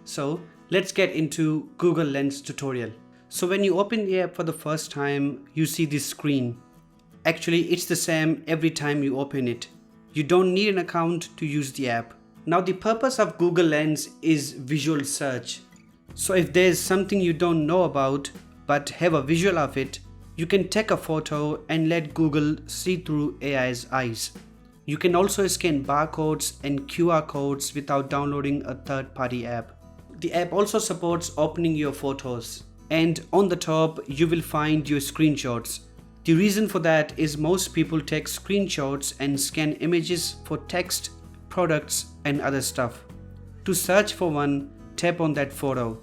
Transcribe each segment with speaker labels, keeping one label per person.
Speaker 1: So let's get into Google Lens tutorial. So when you open the app for the first time, you see this screen. Actually, it's the same every time you open it. You don't need an account to use the app. Now the purpose of Google Lens is visual search. So if there's something you don't know about but have a visual of it, you can take a photo and let Google see through AI's eyes. You can also scan barcodes and QR codes without downloading a third-party app. The app also supports opening your photos, and on the top you will find your screenshots. The reason for that is most people take screenshots and scan images for text, products and other stuff. To search for one, tap on that photo.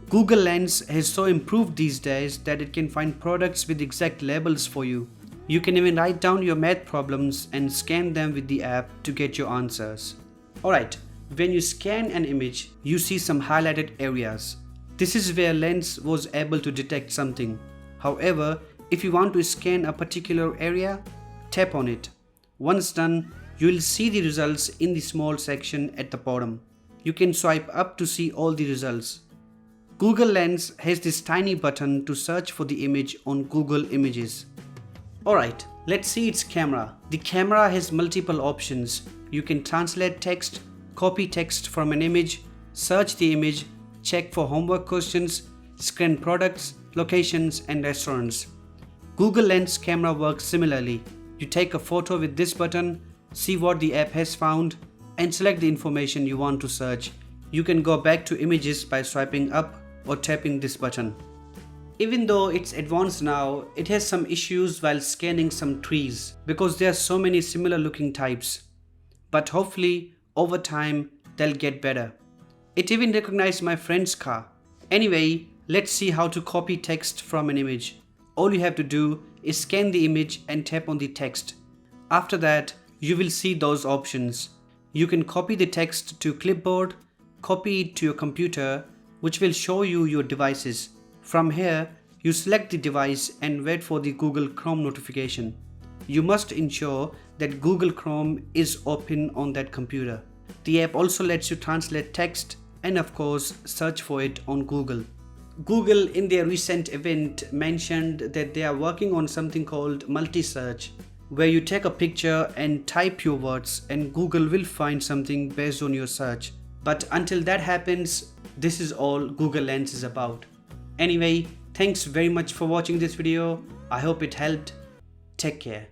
Speaker 1: Google Lens has so improved these days that it can find products with exact labels for you. You can even write down your math problems and scan them with the app to get your answers. Alright, when you scan an image, you see some highlighted areas. This is where Lens was able to detect something. However, if you want to scan a particular area, tap on it. Once done, you will see the results in the small section at the bottom. You can swipe up to see all the results. Google Lens has this tiny button to search for the image on Google Images. Alright, let's see its camera. The camera has multiple options. You can translate text, copy text from an image, search the image, check for homework questions, scan products, locations and restaurants. Google Lens camera works similarly. You take a photo with this button, see what the app has found, and select the information you want to search. You can go back to images by swiping up or tapping this button. Even though it's advanced now, it has some issues while scanning some trees because there are so many similar looking types. But hopefully, over time, they'll get better. It even recognized my friend's car. Anyway, let's see how to copy text from an image. All you have to do is scan the image and tap on the text. After that, you will see those options. You can copy the text to clipboard, copy it to your computer, which will show you your devices. From here, you select the device and wait for the Google Chrome notification. You must ensure that Google Chrome is open on that computer. The app also lets you translate text and of course search for it on Google. Google in their recent event mentioned that they are working on something called Multisearch, where you take a picture and type your words and Google will find something based on your search. But until that happens, this is all Google Lens is about. Anyway, thanks very much for watching this video. I hope it helped. Take care.